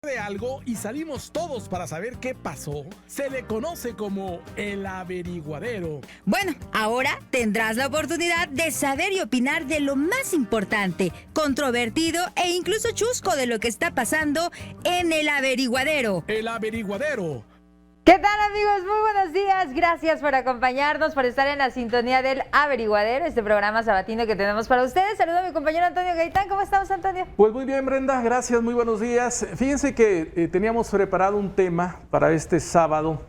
De algo y salimos todos para saber qué pasó, se le conoce como el averiguadero. Bueno, ahora tendrás la oportunidad de saber y opinar de lo más importante, controvertido e incluso chusco de lo que está pasando en el averiguadero. El averiguadero. ¿Qué tal, amigos? Muy buenos días. Gracias por acompañarnos, por estar en la sintonía del Averiguadero, este programa sabatino que tenemos para ustedes. Saludo a mi compañero Antonio Gaitán. ¿Cómo estamos, Antonio? Pues muy bien, Brenda. Gracias, muy buenos días. Fíjense que teníamos preparado un tema para este sábado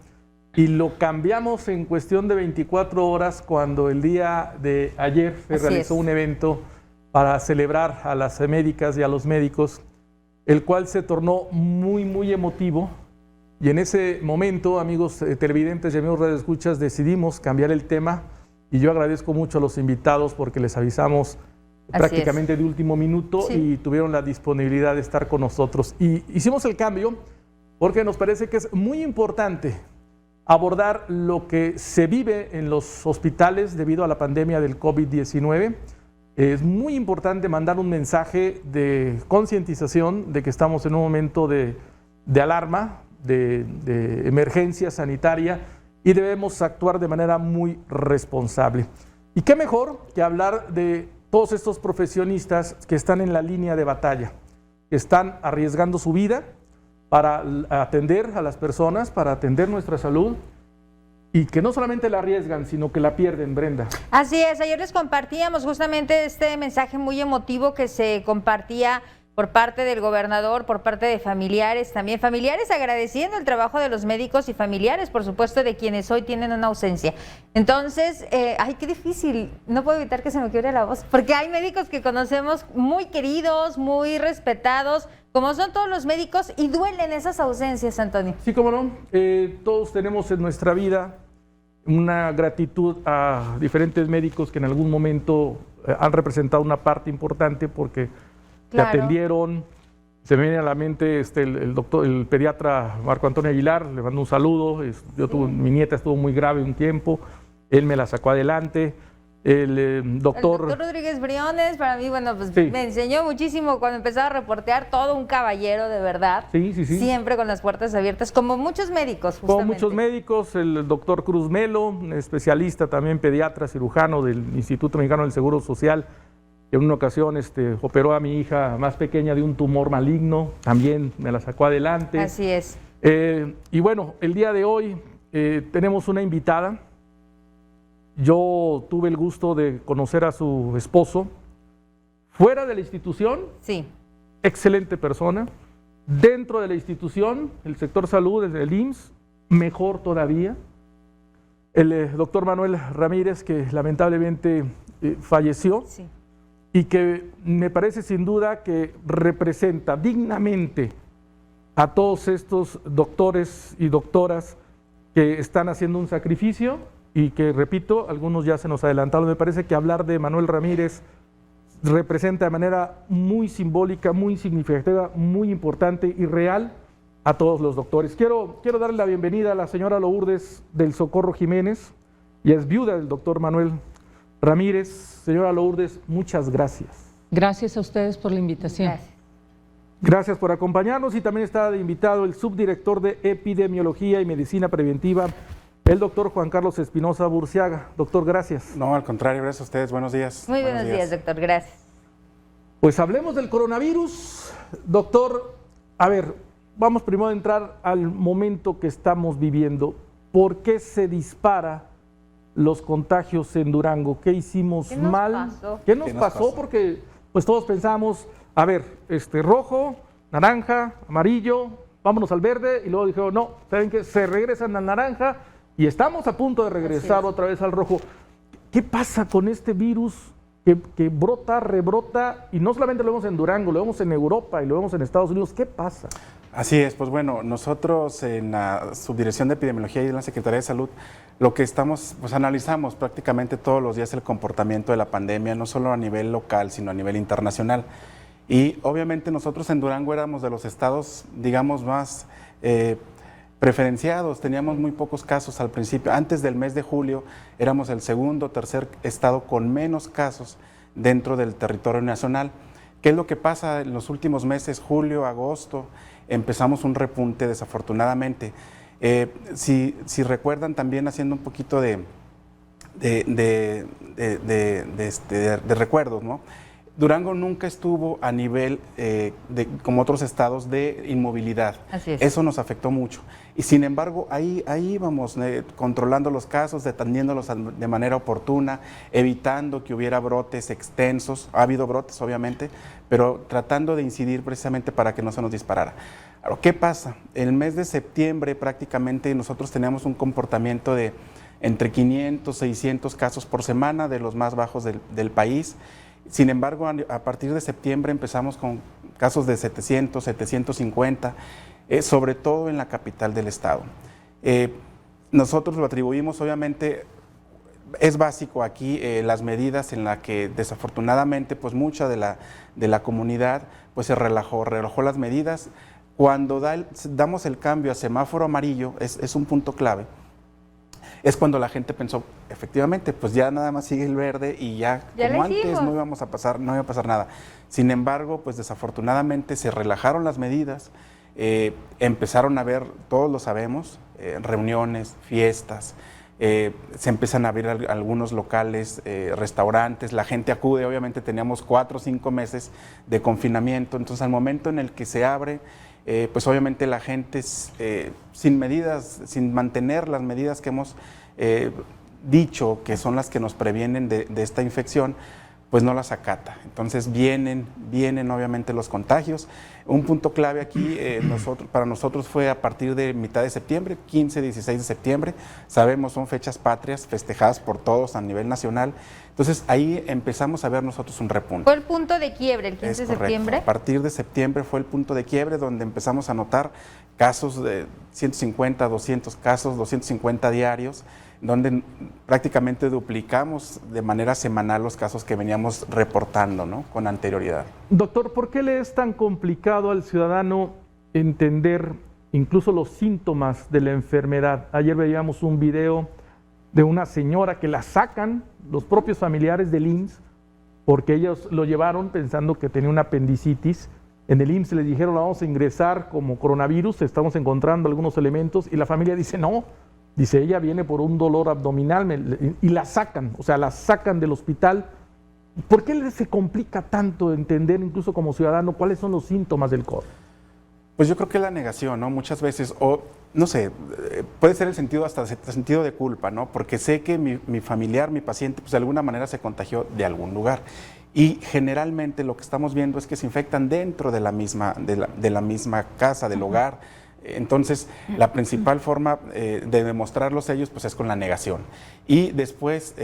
y lo cambiamos en cuestión de 24 horas cuando el día de ayer se realizó un evento para celebrar a las médicas y a los médicos, el cual se tornó muy emotivo. Y en ese momento, amigos televidentes y amigos radioescuchas, decidimos cambiar el tema y yo agradezco mucho a los invitados porque les avisamos prácticamente de último minuto y tuvieron la disponibilidad de estar con nosotros. Y hicimos el cambio porque nos parece que es muy importante abordar lo que se vive en los hospitales debido a la pandemia del COVID-19. Es muy importante mandar un mensaje de concientización de que estamos en un momento de alarma, de emergencia sanitaria y debemos actuar de manera muy responsable. Y qué mejor que hablar de todos estos profesionistas que están en la línea de batalla, que están arriesgando su vida para atender a las personas, para atender nuestra salud y que no solamente la arriesgan, sino que la pierden, Brenda. Así es, ayer les compartíamos justamente este mensaje muy emotivo que se compartía por parte del gobernador, por parte de familiares, también familiares agradeciendo el trabajo de los médicos y familiares, por supuesto, de quienes hoy tienen una ausencia. Entonces, ay, qué difícil, no puedo evitar que se me quiebre la voz, porque hay médicos que conocemos muy queridos, muy respetados, como son todos los médicos, y duelen esas ausencias, Antonio. Sí, cómo no, todos tenemos en nuestra vida una gratitud a diferentes médicos que en algún momento han representado una parte importante porque te atendieron. Se me viene a la mente el pediatra Marco Antonio Aguilar, le mando un saludo. Mi nieta estuvo muy grave un tiempo, él me la sacó adelante. El doctor Rodríguez Briones, para mí, bueno, pues me enseñó muchísimo cuando empezaba a reportear, todo un caballero de verdad. Sí. Siempre con las puertas abiertas, como muchos médicos, justamente. Como muchos médicos, el doctor Cruz Melo, especialista también pediatra, cirujano del Instituto Mexicano del Seguro Social. En una ocasión operó a mi hija más pequeña de un tumor maligno, también me la sacó adelante. Así es. Y bueno, el día de hoy tenemos una invitada. Yo tuve el gusto de conocer a su esposo fuera de la institución. Sí. Excelente persona. Dentro de la institución, el sector salud, el IMSS, mejor todavía. El doctor Manuel Ramírez, que lamentablemente falleció. Sí. Y que me parece sin duda que representa dignamente a todos estos doctores y doctoras que están haciendo un sacrificio y que, repito, algunos ya se nos adelantaron. Me parece que hablar de Manuel Ramírez representa de manera muy simbólica, muy significativa, muy importante y real a todos los doctores. Quiero darle la bienvenida a la señora Lourdes del Socorro Jiménez, y es viuda del doctor Manuel Ramírez. Señora Lourdes, muchas gracias. Gracias a ustedes por la invitación. Gracias por acompañarnos, y también está de invitado el subdirector de Epidemiología y Medicina Preventiva, el doctor Juan Carlos Espinosa Burciaga. Doctor, gracias. No, al contrario, gracias a ustedes. Buenos días. Muy buenos días, doctor. Gracias. Pues hablemos del coronavirus. Doctor, a ver, vamos primero a entrar al momento que estamos viviendo. ¿Por qué se dispara los contagios en Durango? ¿Qué hicimos mal? ¿Qué nos pasó? Porque pues todos pensamos, a ver, rojo, naranja, amarillo, vámonos al verde, y luego dijeron, no, ¿saben qué? Se regresan al naranja y estamos a punto de regresar otra vez al rojo. ¿Qué pasa con este virus que brota, rebrota, y no solamente lo vemos en Durango, lo vemos en Europa y lo vemos en Estados Unidos? ¿Qué pasa? Así es, pues bueno, nosotros en la Subdirección de Epidemiología y en la Secretaría de Salud, lo que estamos, pues analizamos prácticamente todos los días el comportamiento de la pandemia, no solo a nivel local, sino a nivel internacional. Y obviamente nosotros en Durango éramos de los estados, digamos, más preferenciados, teníamos muy pocos casos al principio. Antes del mes de julio éramos el segundo o tercer estado con menos casos dentro del territorio nacional. ¿Qué es lo que pasa en los últimos meses, julio, agosto? empezamos un repunte desafortunadamente. Si recuerdan, también haciendo un poquito de recuerdos, ¿no? Durango nunca estuvo a nivel como otros estados de inmovilidad. Así es. Eso nos afectó mucho. Y sin embargo, ahí íbamos controlando los casos, atendiéndolos de manera oportuna, evitando que hubiera brotes extensos. Ha habido brotes, obviamente, pero tratando de incidir precisamente para que no se nos disparara. Ahora, ¿qué pasa? El mes de septiembre prácticamente nosotros teníamos un comportamiento de entre 500, 600 casos por semana, de los más bajos del país. Sin embargo, a partir de septiembre empezamos con casos de 700, 750, sobre todo en la capital del estado. Nosotros lo atribuimos, obviamente, es básico aquí las medidas en las que desafortunadamente pues mucha de la comunidad pues se relajó las medidas. Cuando damos el cambio a semáforo amarillo, es un punto clave. Es cuando la gente pensó, efectivamente, pues ya nada más sigue el verde y ya como antes no iba a pasar nada. Sin embargo, pues desafortunadamente se relajaron las medidas, empezaron a haber, todos lo sabemos, reuniones, fiestas, se empiezan a abrir algunos locales, restaurantes, la gente acude, obviamente teníamos 4 o 5 meses de confinamiento, entonces al momento en el que se abre, pues obviamente la gente sin medidas, sin mantener las medidas que hemos dicho que son las que nos previenen de esta infección, pues no las acata. Entonces vienen obviamente los contagios. Un punto clave aquí para nosotros fue a partir de mitad de septiembre, 15, 16 de septiembre. Sabemos, son fechas patrias festejadas por todos a nivel nacional. Entonces ahí empezamos a ver nosotros un repunte. ¿Fue el punto de quiebre el 15 de septiembre? A partir de septiembre fue el punto de quiebre donde empezamos a notar casos de 150, 200 casos, 250 diarios, donde prácticamente duplicamos de manera semanal los casos que veníamos reportando, ¿no?, con anterioridad. Doctor, ¿por qué le es tan complicado al ciudadano entender incluso los síntomas de la enfermedad? Ayer veíamos un video de una señora que la sacan los propios familiares del IMSS porque ellos lo llevaron pensando que tenía una apendicitis. En el IMSS les dijeron, la vamos a ingresar como coronavirus, estamos encontrando algunos elementos, y la familia dice, no. Dice, ella viene por un dolor abdominal y la sacan, o sea, la sacan del hospital. ¿Por qué se complica tanto entender, incluso como ciudadano, cuáles son los síntomas del COVID? Pues yo creo que la negación, ¿no? Muchas veces, o no sé, puede ser el sentido, hasta el sentido de culpa, ¿no? Porque sé que mi familiar, mi paciente, pues de alguna manera se contagió de algún lugar. Y generalmente lo que estamos viendo es que se infectan dentro de la misma casa, del hogar. Entonces, la principal forma de demostrarlos ellos pues es con la negación. Y después,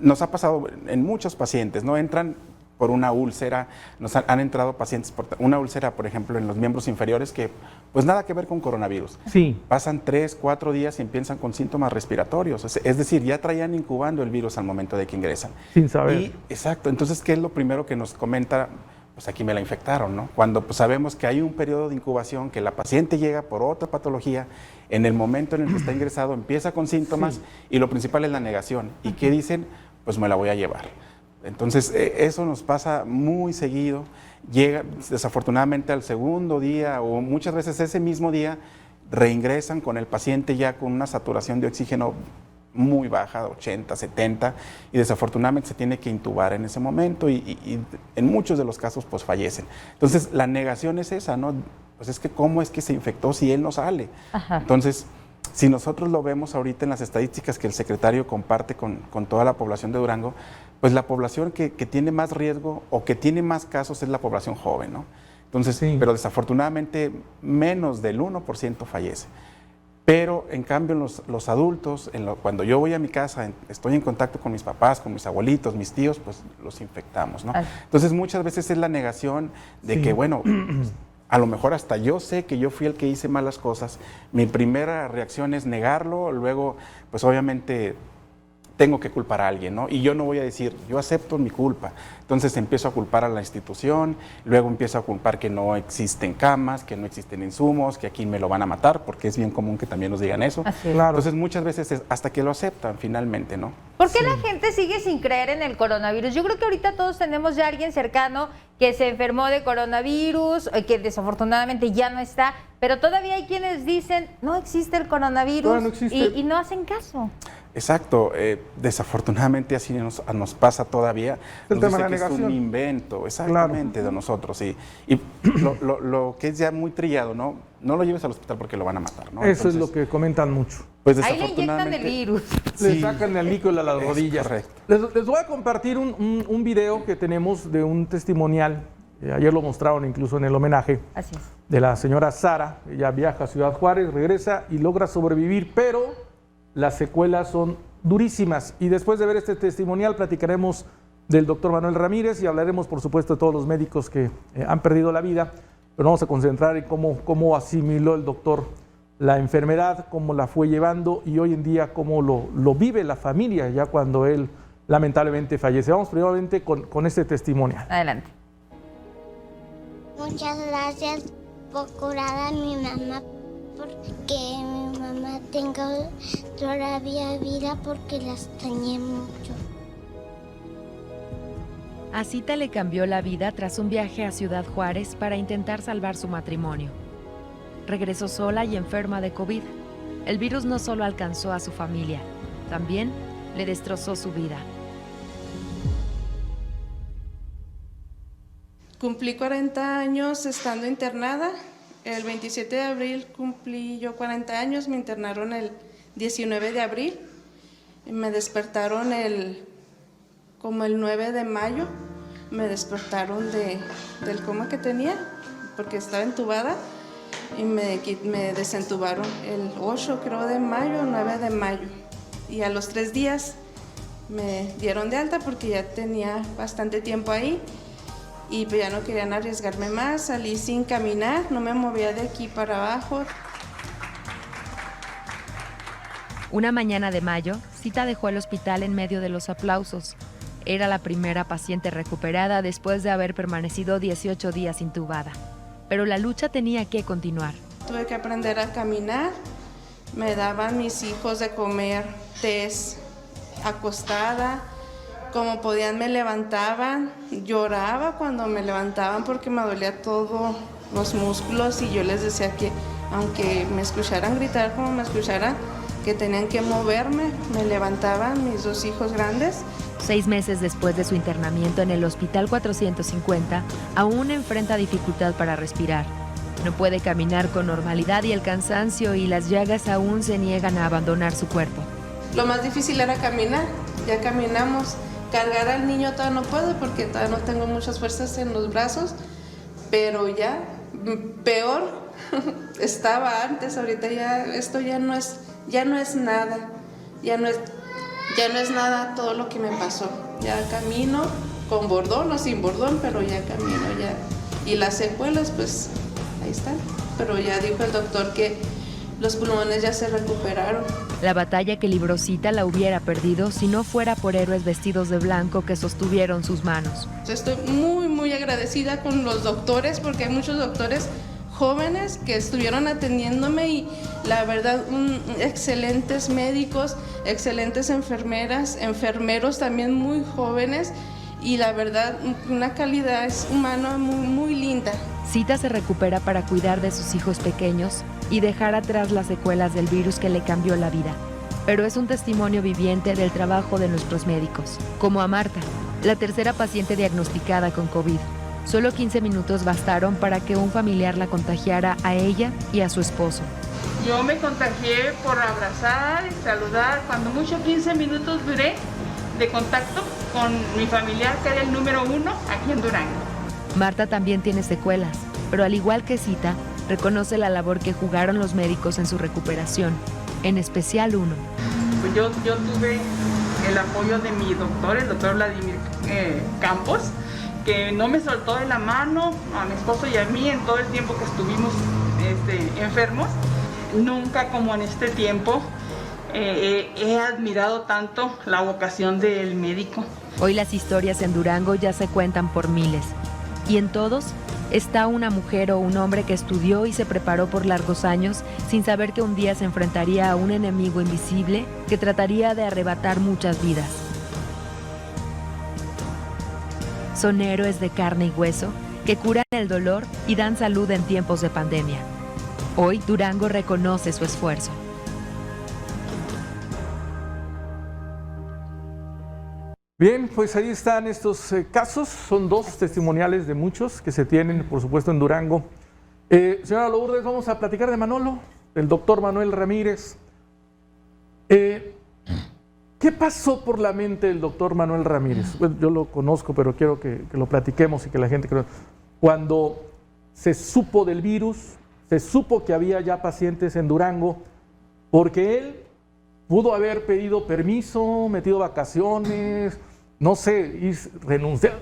nos ha pasado en muchos pacientes, ¿no? Entran por una úlcera, nos han entrado pacientes por una úlcera, por ejemplo, en los miembros inferiores que pues nada que ver con coronavirus. Sí. Pasan 3, 4 días y empiezan con síntomas respiratorios. Es decir, ya traían incubando el virus al momento de que ingresan. Sin saber. Exacto. Entonces, ¿qué es lo primero que nos comenta? Pues aquí me la infectaron, ¿no? Cuando pues, sabemos que hay un periodo de incubación, que la paciente llega por otra patología, en el momento en el que está ingresado empieza con síntomas, y lo principal es la negación. ¿Y qué dicen? Pues me la voy a llevar. Entonces, eso nos pasa muy seguido. Llega desafortunadamente al segundo día, o muchas veces ese mismo día, reingresan con el paciente ya con una saturación de oxígeno muy baja, 80, 70, y desafortunadamente se tiene que intubar en ese momento y en muchos de los casos pues fallecen. Entonces la negación es esa, ¿no? Pues es que ¿cómo es que se infectó si él no sale? Ajá. Entonces, si nosotros lo vemos ahorita en las estadísticas que el secretario comparte con toda la población de Durango, pues la población que tiene más riesgo o que tiene más casos es la población joven, ¿no? Entonces, sí. Pero desafortunadamente menos del 1% fallece. Pero en cambio los adultos, cuando yo voy a mi casa, estoy en contacto con mis papás, con mis abuelitos, mis tíos, pues los infectamos, ¿no? Entonces muchas veces es la negación de que, bueno, a lo mejor hasta yo sé que yo fui el que hice malas cosas. Mi primera reacción es negarlo, luego pues obviamente tengo que culpar a alguien, ¿no? Y yo no voy a decir, yo acepto mi culpa. Entonces empiezo a culpar a la institución, luego empiezo a culpar que no existen camas, que no existen insumos, que aquí me lo van a matar, porque es bien común que también nos digan eso. Así es. Claro. Entonces muchas veces es hasta que lo aceptan finalmente, ¿no? ¿Por qué la gente sigue sin creer en el coronavirus? Yo creo que ahorita todos tenemos ya a alguien cercano que se enfermó de coronavirus, que desafortunadamente ya no está, pero todavía hay quienes dicen, no existe el coronavirus, no existe. y no hacen caso. Exacto, desafortunadamente así nos pasa todavía. El Nos tema de dice la que es un negación. invento, exactamente, de nosotros. Y lo que es ya muy trillado, ¿no? No lo lleves al hospital porque lo van a matar, ¿no? Eso es Entonces, lo que comentan mucho. pues Ahí le inyectan el desafortunadamente. virus. Le Sí, sacan el líquido a las es rodillas. correcto. Les voy a compartir un video que tenemos de un testimonial. Ayer lo mostraron incluso en el homenaje Así es. de la señora Sara. Ella viaja a Ciudad Juárez, regresa y logra sobrevivir, pero las secuelas son durísimas. Y después de ver este testimonial platicaremos del doctor Manuel Ramírez y hablaremos, por supuesto, de todos los médicos que han perdido la vida, pero vamos a concentrar en cómo asimiló el doctor la enfermedad, cómo la fue llevando y hoy en día cómo lo vive la familia ya cuando él lamentablemente fallece. Vamos primeramente con este testimonial. Adelante. Muchas gracias por curar a mi mamá, porque mi mamá tenga todavía vida porque la extrañé mucho. A Cita le cambió la vida tras un viaje a Ciudad Juárez para intentar salvar su matrimonio. Regresó sola y enferma de COVID. El virus no solo alcanzó a su familia, también le destrozó su vida. Cumplí 40 años estando internada. El 27 de abril cumplí yo 40 años, me internaron el 19 de abril. Me despertaron como el 9 de mayo, me despertaron del coma que tenía, porque estaba entubada, y me desentubaron el 8, creo, de mayo, 9 de mayo. Y a los 3 días me dieron de alta porque ya tenía bastante tiempo ahí. Y pues ya no querían arriesgarme más, salí sin caminar, no me movía de aquí para abajo. Una mañana de mayo, Cita dejó el hospital en medio de los aplausos. Era la primera paciente recuperada después de haber permanecido 18 días intubada. Pero la lucha tenía que continuar. Tuve que aprender a caminar, me daban mis hijos de comer tés acostada. Como podían me levantaban, lloraba cuando me levantaban porque me dolía todos los músculos y yo les decía que aunque me escucharan gritar como me escucharan, que tenían que moverme, me levantaban mis 2 hijos grandes. 6 meses después de su internamiento en el Hospital 450, aún enfrenta dificultad para respirar. No puede caminar con normalidad y el cansancio y las llagas aún se niegan a abandonar su cuerpo. Lo más difícil era caminar, ya caminamos. Cargar al niño todavía no puedo porque todavía no tengo muchas fuerzas en los brazos, pero ya peor estaba antes. Ahorita ya esto ya no es nada, ya no es nada todo lo que me pasó. Ya camino con bordón o sin bordón, pero ya camino ya. Y las secuelas pues ahí están, pero ya dijo el doctor que los pulmones ya se recuperaron. La batalla que libró Cita la hubiera perdido si no fuera por héroes vestidos de blanco que sostuvieron sus manos. Estoy muy, muy agradecida con los doctores porque hay muchos doctores jóvenes que estuvieron atendiéndome y la verdad, excelentes médicos, excelentes enfermeras, enfermeros también muy jóvenes y la verdad, una calidad humana muy, muy linda. Cita se recupera para cuidar de sus hijos pequeños y dejar atrás las secuelas del virus que le cambió la vida. Pero es un testimonio viviente del trabajo de nuestros médicos, como a Marta, la tercera paciente diagnosticada con COVID. Solo 15 minutos bastaron para que un familiar la contagiara a ella y a su esposo. Yo me contagié por abrazar y saludar, cuando mucho 15 minutos duré de contacto con mi familiar, que era el número 1 aquí en Durango. Marta también tiene secuelas, pero al igual que Cita, reconoce la labor que jugaron los médicos en su recuperación, en especial uno. Pues yo tuve el apoyo de mi doctor, el doctor Vladimir Campos, que no me soltó de la mano a mi esposo y a mí en todo el tiempo que estuvimos enfermos. Nunca como en este tiempo he admirado tanto la vocación del médico. Hoy las historias en Durango ya se cuentan por miles, y en todos está una mujer o un hombre que estudió y se preparó por largos años sin saber que un día se enfrentaría a un enemigo invisible que trataría de arrebatar muchas vidas. son héroes de carne y hueso que curan el dolor y dan salud en tiempos de pandemia. Hoy Durango reconoce su esfuerzo. Bien, pues ahí están estos casos, son 2 testimoniales de muchos que se tienen, por supuesto, en Durango. Señora Lourdes, vamos a platicar de Manolo, del doctor Manuel Ramírez. ¿Qué pasó por la mente del doctor Manuel Ramírez? Pues yo lo conozco, pero quiero que lo platiquemos y que la gente cree. Cuando se supo del virus, se supo que había ya pacientes en Durango, porque él pudo haber pedido permiso, metido vacaciones, no sé, y renunciar.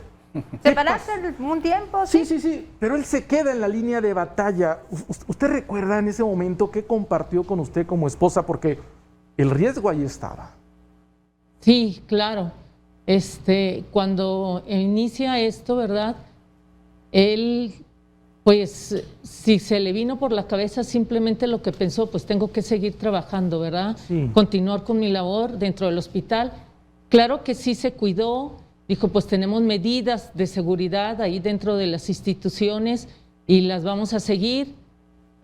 ¿Separarse un tiempo? Sí, pero él se queda en la línea de batalla. ¿Usted recuerda en ese momento qué compartió con usted como esposa? Porque el riesgo ahí estaba. Sí, claro. Cuando inicia esto, ¿verdad? Él, pues, si se le vino por la cabeza simplemente lo que pensó, pues tengo que seguir trabajando, ¿verdad? Sí. Continuar con mi labor dentro del hospital. Claro que sí se cuidó, dijo, pues tenemos medidas de seguridad ahí dentro de las instituciones y las vamos a seguir.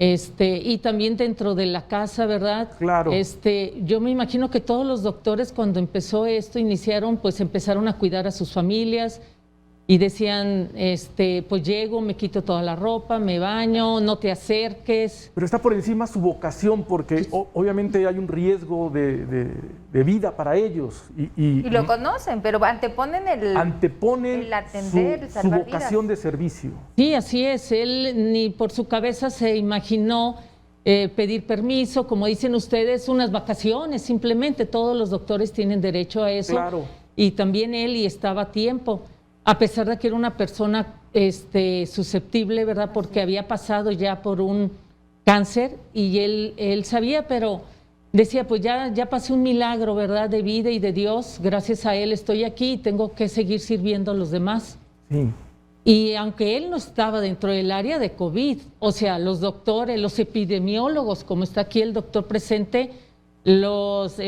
Y también dentro de la casa, ¿verdad? Claro. Yo me imagino que todos los doctores cuando empezó esto, empezaron a cuidar a sus familias y decían, pues llego, me quito toda la ropa, me baño, no te acerques. Pero está por encima su vocación, porque obviamente hay un riesgo de vida para ellos. Y lo conocen, pero anteponen el atender, el su salvar vocación vidas. de servicio. Sí, así es. Él ni por su cabeza se imaginó pedir permiso, como dicen ustedes, unas vacaciones. Simplemente todos los doctores tienen derecho a eso. Claro. Y también él, y estaba a tiempo, a pesar de que era una persona susceptible, ¿verdad? Porque había pasado ya por un cáncer y él sabía, pero decía, pues ya pasé un milagro, ¿verdad? De vida y de Dios. Gracias a él estoy aquí y tengo que seguir sirviendo a los demás. Sí. Y aunque él no estaba dentro del área de COVID, o sea, los doctores, los epidemiólogos, como está aquí el doctor presente, los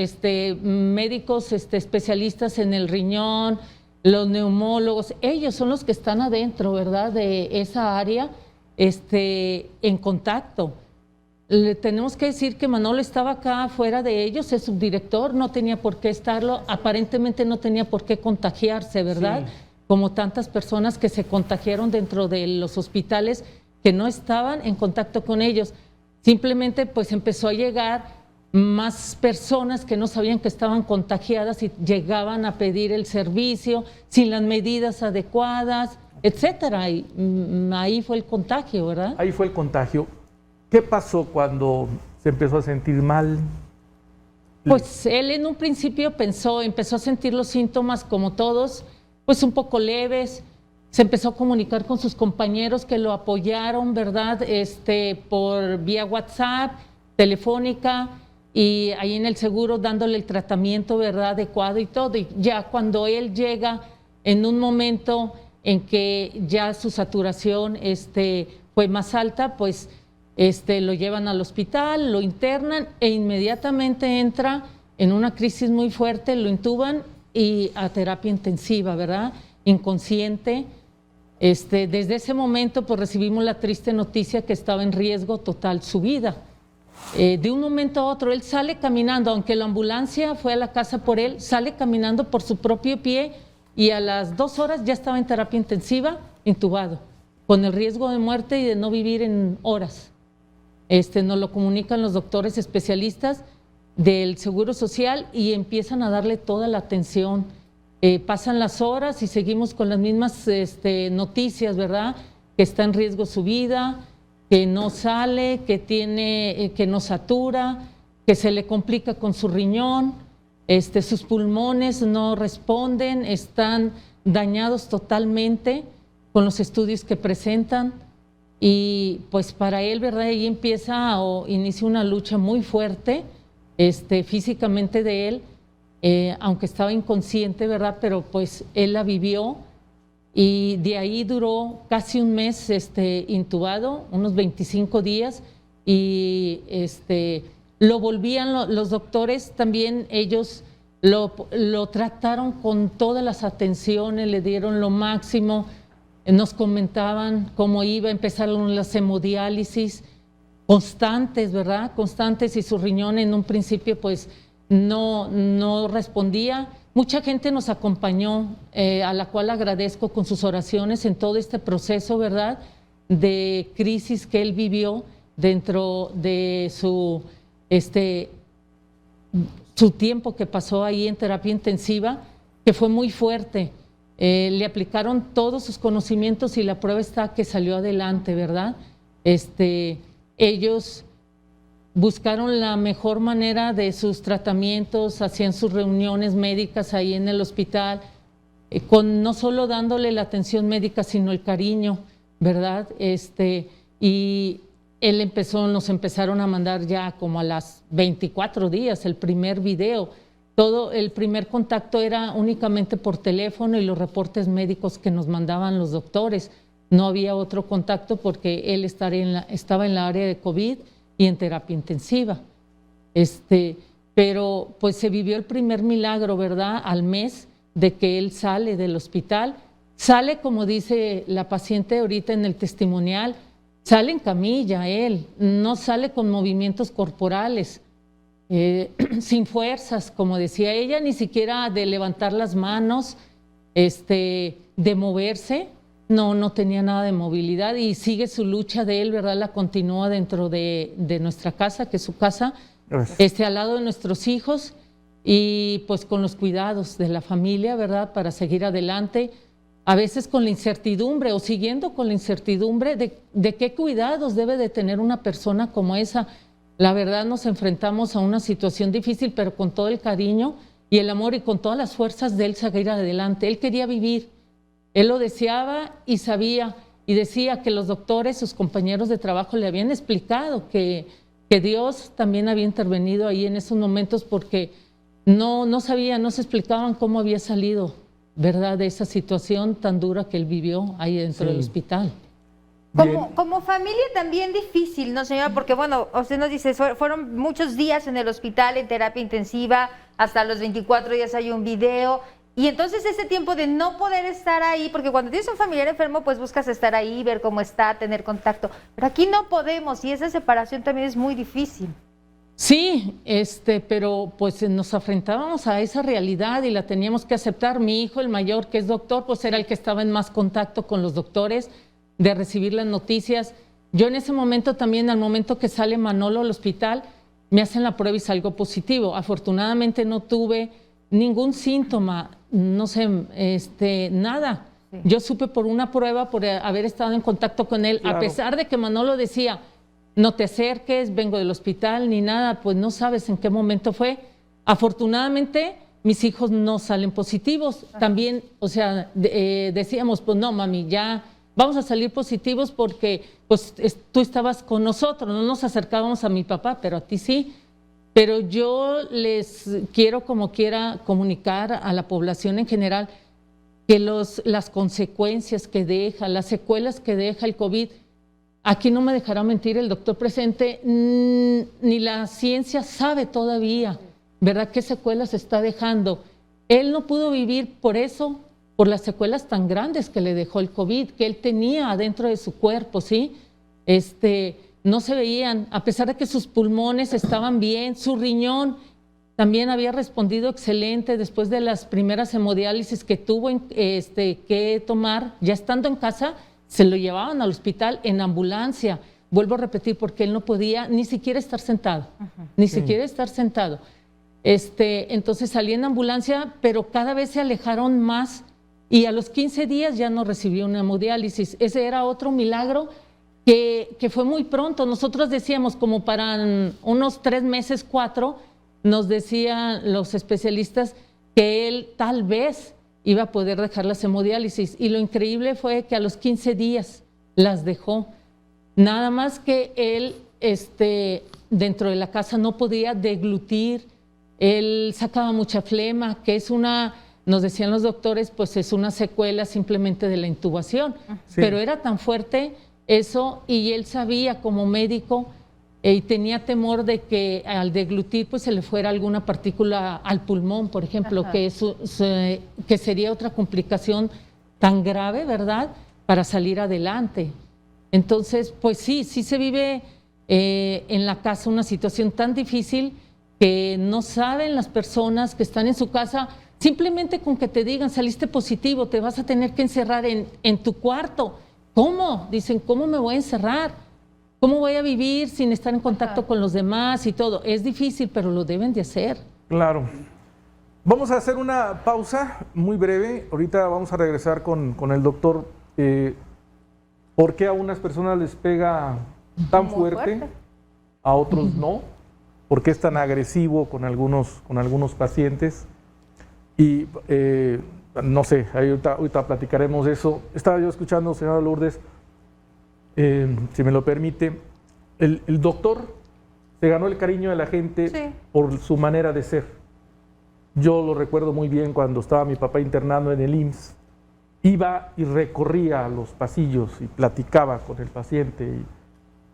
médicos especialistas en el riñón, los neumólogos, ellos son los que están adentro, ¿verdad?, de esa área, en contacto. Le tenemos que decir que Manolo estaba acá fuera de ellos, es subdirector, no tenía por qué estarlo, aparentemente no tenía por qué contagiarse, ¿verdad? Sí. Como tantas personas que se contagiaron dentro de los hospitales que no estaban en contacto con ellos. Simplemente pues empezó a llegar más personas que no sabían que estaban contagiadas y llegaban a pedir el servicio sin las medidas adecuadas, etcétera. Y ahí fue el contagio, ¿verdad? Ahí fue el contagio. ¿Qué pasó cuando se empezó a sentir mal? Pues él en un principio empezó a sentir los síntomas como todos, pues un poco leves. Se empezó a comunicar con sus compañeros que lo apoyaron, ¿verdad? Por vía WhatsApp, telefónica, y ahí en el seguro dándole el tratamiento, ¿verdad?, adecuado y todo. Y ya cuando él llega en un momento en que ya su saturación fue más alta, pues lo llevan al hospital, lo internan e inmediatamente entra en una crisis muy fuerte, lo intuban y a terapia intensiva, ¿verdad?, inconsciente. Desde ese momento pues recibimos la triste noticia que estaba en riesgo total su vida. De un momento a otro él sale caminando, aunque la ambulancia fue a la casa por él, sale caminando por su propio pie y a las 2 horas ya estaba en terapia intensiva, intubado, con el riesgo de muerte y de no vivir en horas. Nos lo comunican los doctores especialistas del Seguro Social y empiezan a darle toda la atención. Pasan las horas y seguimos con las mismas noticias, ¿verdad? Que está en riesgo su vida, que no sale, que no satura, que se le complica con su riñón, sus pulmones no responden, están dañados totalmente con los estudios que presentan. Y pues para él, ¿verdad?, ahí inicia una lucha muy fuerte, físicamente de él, aunque estaba inconsciente, ¿verdad?, pero pues él la vivió y de ahí duró casi un mes intubado, unos 25 días y lo volvían los doctores también, ellos lo trataron con todas las atenciones, le dieron lo máximo, nos comentaban cómo iba, empezaron las hemodiálisis constantes, ¿verdad? Constantes, y su riñón en un principio pues no respondía. Mucha gente nos acompañó, a la cual agradezco con sus oraciones en todo este proceso, ¿verdad?, de crisis que él vivió dentro de su tiempo que pasó ahí en terapia intensiva, que fue muy fuerte. Le aplicaron todos sus conocimientos y la prueba está que salió adelante, ¿verdad? Ellos buscaron la mejor manera de sus tratamientos, hacían sus reuniones médicas ahí en el hospital, no solo dándole la atención médica, sino el cariño, ¿verdad? Y nos empezaron a mandar ya como a las 24 días el primer video. El primer contacto era únicamente por teléfono y los reportes médicos que nos mandaban los doctores. No había otro contacto porque él estaba en la área de COVID y en terapia intensiva. Pero pues se vivió el primer milagro, ¿verdad? Al mes de que él sale del hospital. Sale, como dice la paciente ahorita en el testimonial, sale en camilla él, no sale con movimientos corporales, sin fuerzas, como decía ella, ni siquiera de levantar las manos, de moverse. No tenía nada de movilidad y sigue su lucha de él, ¿verdad? La continúa dentro de nuestra casa, que es su casa, al lado de nuestros hijos y pues con los cuidados de la familia, ¿verdad? Para seguir adelante, a veces con la incertidumbre o siguiendo con la incertidumbre de qué cuidados debe de tener una persona como esa. La verdad nos enfrentamos a una situación difícil, pero con todo el cariño y el amor y con todas las fuerzas de él seguir adelante. Él quería vivir. Él lo deseaba y sabía y decía que los doctores, sus compañeros de trabajo le habían explicado que Dios también había intervenido ahí en esos momentos porque no sabían, no se explicaban cómo había salido, ¿verdad?, de esa situación tan dura que él vivió ahí dentro del hospital. Como familia también difícil, ¿no, señora? Porque bueno, usted nos dice, fueron muchos días en el hospital, en terapia intensiva, hasta los 24 días hay un video. Y entonces ese tiempo de no poder estar ahí, porque cuando tienes un familiar enfermo, pues buscas estar ahí, ver cómo está, tener contacto. Pero aquí no podemos y esa separación también es muy difícil. Sí, pero pues nos enfrentábamos a esa realidad y la teníamos que aceptar. Mi hijo, el mayor, que es doctor, pues era el que estaba en más contacto con los doctores, de recibir las noticias. Yo en ese momento también, al momento que sale Manolo al hospital, me hacen la prueba y salgo positivo. Afortunadamente no tuve ningún síntoma, no sé, nada. Sí. Yo supe por una prueba, por haber estado en contacto con él, claro. A pesar de que Manolo decía, no te acerques, vengo del hospital, ni nada, pues no sabes en qué momento fue. Afortunadamente, mis hijos no salen positivos. También, o sea, decíamos, pues no, mami, ya vamos a salir positivos porque pues, tú estabas con nosotros, no nos acercábamos a mi papá, pero a ti sí. Pero yo les quiero, como quiera, comunicar a la población en general que las consecuencias que deja, las secuelas que deja el COVID, aquí no me dejará mentir el doctor presente, ni la ciencia sabe todavía, ¿verdad?, qué secuelas está dejando. Él no pudo vivir por eso, por las secuelas tan grandes que le dejó el COVID, que él tenía adentro de su cuerpo, ¿sí? No se veían, a pesar de que sus pulmones estaban bien, su riñón también había respondido excelente después de las primeras hemodiálisis que tuvo que tomar. Ya estando en casa, se lo llevaban al hospital en ambulancia. Vuelvo a repetir, porque él no podía ni siquiera estar sentado, ni siquiera estar sentado. Entonces salí en ambulancia, pero cada vez se alejaron más y a los 15 días ya no recibió una hemodiálisis. Ese era otro milagro que fue muy pronto. Nosotros decíamos como para unos 3 meses, 4, nos decían los especialistas que él tal vez iba a poder dejar las hemodiálisis. Y lo increíble fue que a los 15 días las dejó. Nada más que él dentro de la casa no podía deglutir, él sacaba mucha flema, que es nos decían los doctores, pues es una secuela simplemente de la intubación. Sí. Pero era tan fuerte eso, y él sabía como médico y tenía temor de que al deglutir pues se le fuera alguna partícula al pulmón, por ejemplo, que sería otra complicación tan grave, ¿verdad?, para salir adelante. Entonces, pues sí se vive en la casa una situación tan difícil que no saben las personas que están en su casa, simplemente con que te digan saliste positivo, te vas a tener que encerrar en tu cuarto. ¿Cómo? Dicen, ¿cómo me voy a encerrar? ¿Cómo voy a vivir sin estar en contacto con los demás y todo? Es difícil, pero lo deben de hacer. Claro. Vamos a hacer una pausa muy breve. Ahorita vamos a regresar con el doctor. ¿Por qué a unas personas les pega tan fuerte, a otros no? ¿Por qué es tan agresivo con algunos pacientes? Y no sé, ahorita platicaremos de eso. Estaba yo escuchando, señora Lourdes, si me lo permite, el doctor se ganó el cariño de la gente por su manera de ser. Yo lo recuerdo muy bien cuando estaba mi papá internando en el IMSS. Iba y recorría los pasillos y platicaba con el paciente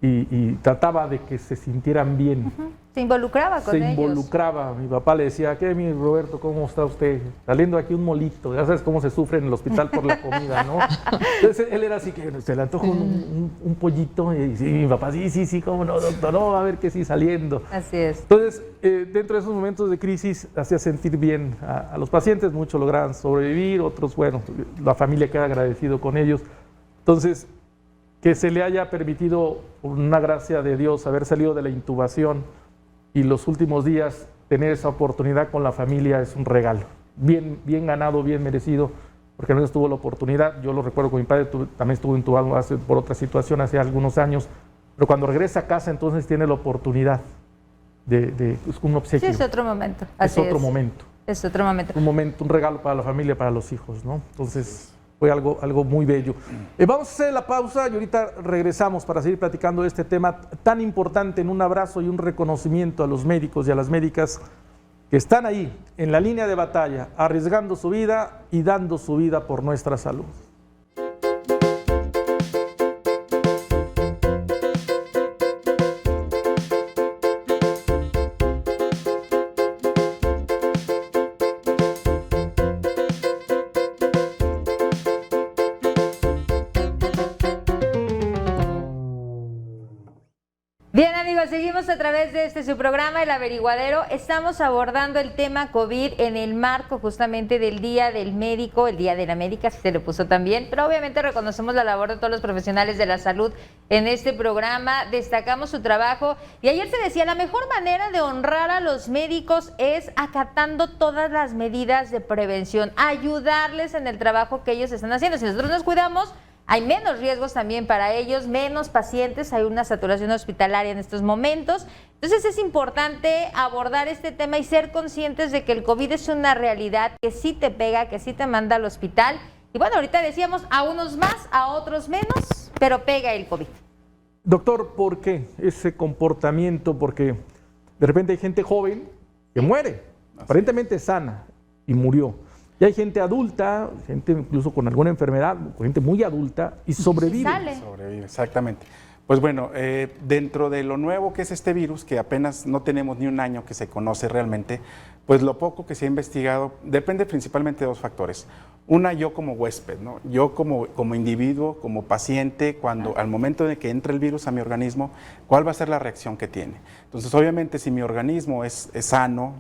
y trataba de que se sintieran bien. Se involucraba con ellos. Se involucraba. Mi papá le decía, ¿qué, mi Roberto, cómo está usted? Saliendo aquí un molito. Ya sabes cómo se sufre en el hospital por la comida, ¿no? Entonces él era así que se le antojó un pollito y mi papá, sí, cómo no, doctor, no, va a ver que sí saliendo. Así es. Entonces, dentro de esos momentos de crisis hacía sentir bien a los pacientes, muchos lograban sobrevivir, otros, bueno, la familia queda agradecido con ellos. Entonces, que se le haya permitido, por una gracia de Dios, haber salido de la intubación y los últimos días tener esa oportunidad con la familia es un regalo. Bien ganado, bien merecido, porque no tuvo la oportunidad. Yo lo recuerdo con mi padre, también estuvo intubado por otra situación hace algunos años, pero cuando regresa a casa entonces tiene la oportunidad de un obsequio. Sí, es otro momento. Es otro momento. Es otro momento. Un regalo para la familia, para los hijos, ¿no? Entonces fue algo muy bello. Vamos a hacer la pausa y ahorita regresamos para seguir platicando de este tema tan importante, en un abrazo y un reconocimiento a los médicos y a las médicas que están ahí en la línea de batalla, arriesgando su vida y dando su vida por nuestra salud. Bien, amigos, seguimos a través de su programa El Averiguadero. Estamos abordando el tema COVID en el marco justamente del Día del Médico, el Día de la Médica, si se le puso también, pero obviamente reconocemos la labor de todos los profesionales de la salud en este programa, destacamos su trabajo y ayer se decía, la mejor manera de honrar a los médicos es acatando todas las medidas de prevención, ayudarles en el trabajo que ellos están haciendo. Si nosotros nos cuidamos, hay menos riesgos también para ellos, menos pacientes, hay una saturación hospitalaria en estos momentos. Entonces es importante abordar este tema y ser conscientes de que el COVID es una realidad que sí te pega, que sí te manda al hospital. Y bueno, ahorita decíamos, a unos más, a otros menos, pero pega el COVID. Doctor, ¿por qué ese comportamiento? Porque de repente hay gente joven que muere, aparentemente sana, y murió. Y hay gente adulta, gente incluso con alguna enfermedad, gente muy adulta y sobrevive. Sobrevive, exactamente. Pues bueno, dentro de lo nuevo que es este virus, que apenas no tenemos ni un año que se conoce realmente, pues lo poco que se ha investigado depende principalmente de dos factores. Una, yo como huésped, ¿no? Yo como individuo, como paciente, al momento de que entra el virus a mi organismo, ¿cuál va a ser la reacción que tiene? Entonces, obviamente, si mi organismo es sano,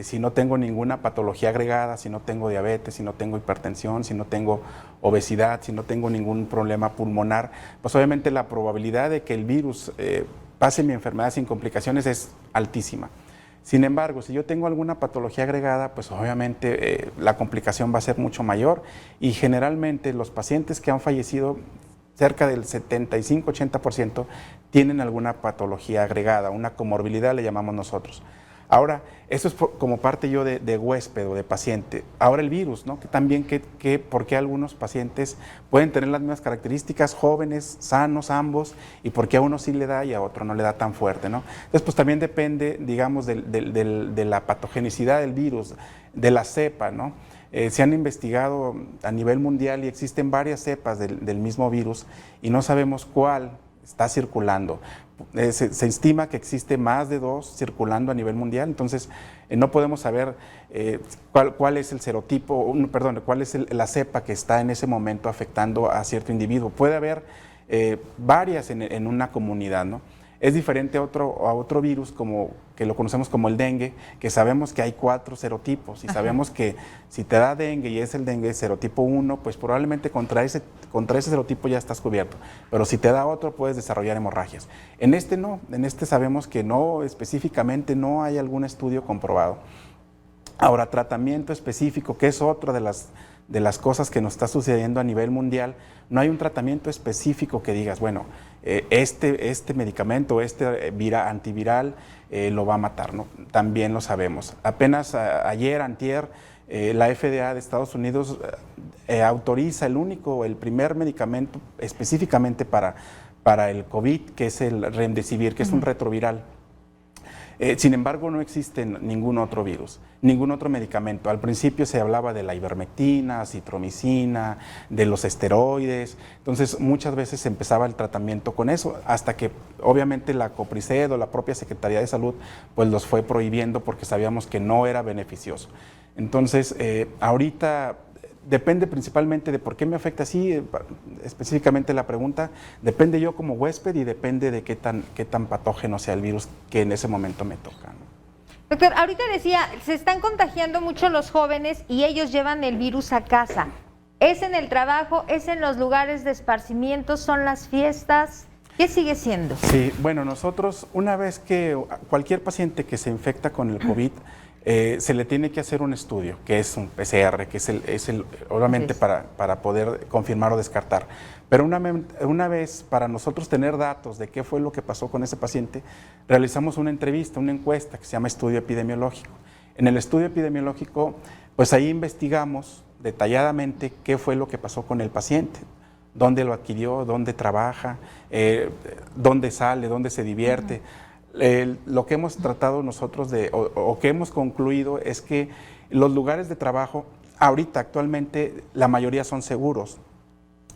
si no tengo ninguna patología agregada, si no tengo diabetes, si no tengo hipertensión, si no tengo obesidad, si no tengo ningún problema pulmonar, pues obviamente la probabilidad de que el virus pase mi enfermedad sin complicaciones es altísima. Sin embargo, si yo tengo alguna patología agregada, pues obviamente la complicación va a ser mucho mayor y generalmente los pacientes que han fallecido, cerca del 75-80%, tienen alguna patología agregada, una comorbilidad le llamamos nosotros. Ahora, eso es como parte yo de huésped o de paciente. Ahora el virus, ¿no? Que también, ¿por qué algunos pacientes pueden tener las mismas características, jóvenes, sanos ambos, y por qué a uno sí le da y a otro no le da tan fuerte, ¿no? Entonces, pues también depende, digamos, de la patogenicidad del virus, de la cepa, ¿no? Se han investigado a nivel mundial y existen varias cepas del mismo virus y no sabemos cuál está circulando. se estima que existe más de 2 circulando a nivel mundial, entonces no podemos saber cuál es el serotipo, cuál es la cepa que está en ese momento afectando a cierto individuo. Puede haber varias en una comunidad, ¿no? Es diferente a otro virus que lo conocemos como el dengue, que sabemos que hay 4 serotipos y sabemos que si te da dengue y es el dengue serotipo 1, pues probablemente contra ese serotipo ya estás cubierto, pero si te da otro puedes desarrollar hemorragias. En este no, en este sabemos que no, específicamente no hay algún estudio comprobado. Ahora, tratamiento específico, que es otra de las cosas que nos está sucediendo a nivel mundial, no hay un tratamiento específico que digas, bueno, este medicamento, antiviral lo va a matar, ¿no? También lo sabemos. Apenas ayer, antier, la FDA de Estados Unidos autoriza el primer medicamento específicamente para el COVID, que es el Remdesivir, que es un retroviral. Sin embargo, no existe ningún otro virus, ningún otro medicamento. Al principio se hablaba de la ivermectina, citromicina, de los esteroides. Entonces, muchas veces empezaba el tratamiento con eso, hasta que obviamente la COPRISED o la propia Secretaría de Salud pues los fue prohibiendo porque sabíamos que no era beneficioso. Entonces, ahorita depende principalmente de por qué me afecta así, específicamente la pregunta, depende yo como huésped y depende de qué tan patógeno sea el virus que en ese momento me toca, ¿no? Doctor, ahorita decía, se están contagiando mucho los jóvenes y ellos llevan el virus a casa. ¿Es en el trabajo, es en los lugares de esparcimiento, son las fiestas? ¿Qué sigue siendo? Sí, bueno, nosotros una vez que cualquier paciente que se infecta con el COVID, se le tiene que hacer un estudio, que es un PCR, que es obviamente para poder confirmar o descartar. Pero una vez, para nosotros tener datos de qué fue lo que pasó con ese paciente, realizamos una entrevista, una encuesta que se llama estudio epidemiológico. En el estudio epidemiológico, pues ahí investigamos detalladamente qué fue lo que pasó con el paciente, dónde lo adquirió, dónde trabaja, dónde sale, dónde se divierte. Lo que hemos tratado nosotros o que hemos concluido es que los lugares de trabajo, ahorita actualmente, la mayoría son seguros,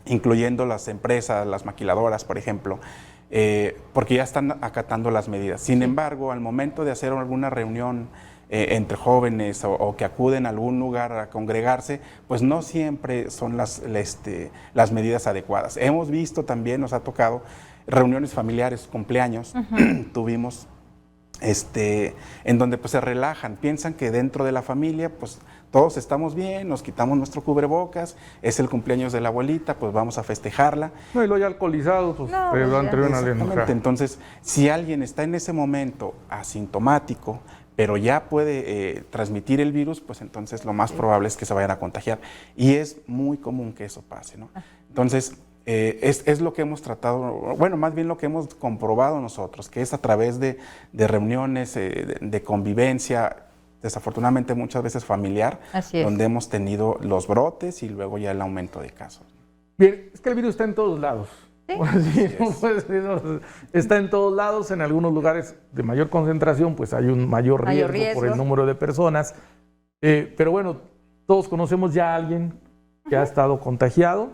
incluyendo las empresas, las maquiladoras, por ejemplo, porque ya están acatando las medidas. Sin embargo, al momento de hacer alguna reunión entre jóvenes o que acuden a algún lugar a congregarse, pues no siempre son las medidas adecuadas. Hemos visto también, nos ha tocado reuniones familiares, cumpleaños, tuvimos, en donde pues se relajan, piensan que dentro de la familia pues todos estamos bien, nos quitamos nuestro cubrebocas, es el cumpleaños de la abuelita, pues vamos a festejarla. No, y lo ya alcoholizado, pues exactamente. Entonces, si alguien está en ese momento asintomático, pero ya puede transmitir el virus, pues entonces lo más probable es que se vayan a contagiar. Y es muy común que eso pase, ¿no? Entonces, es lo que hemos tratado, bueno, más bien lo que hemos comprobado nosotros, que es a través de reuniones, de convivencia, desafortunadamente muchas veces familiar, donde hemos tenido los brotes y luego ya el aumento de casos. Bien, es que el virus está en todos lados. ¿Sí? Está en todos lados, en algunos lugares de mayor concentración, pues hay un mayor riesgo por el número de personas. Pero bueno, todos conocemos ya a alguien que ha estado contagiado,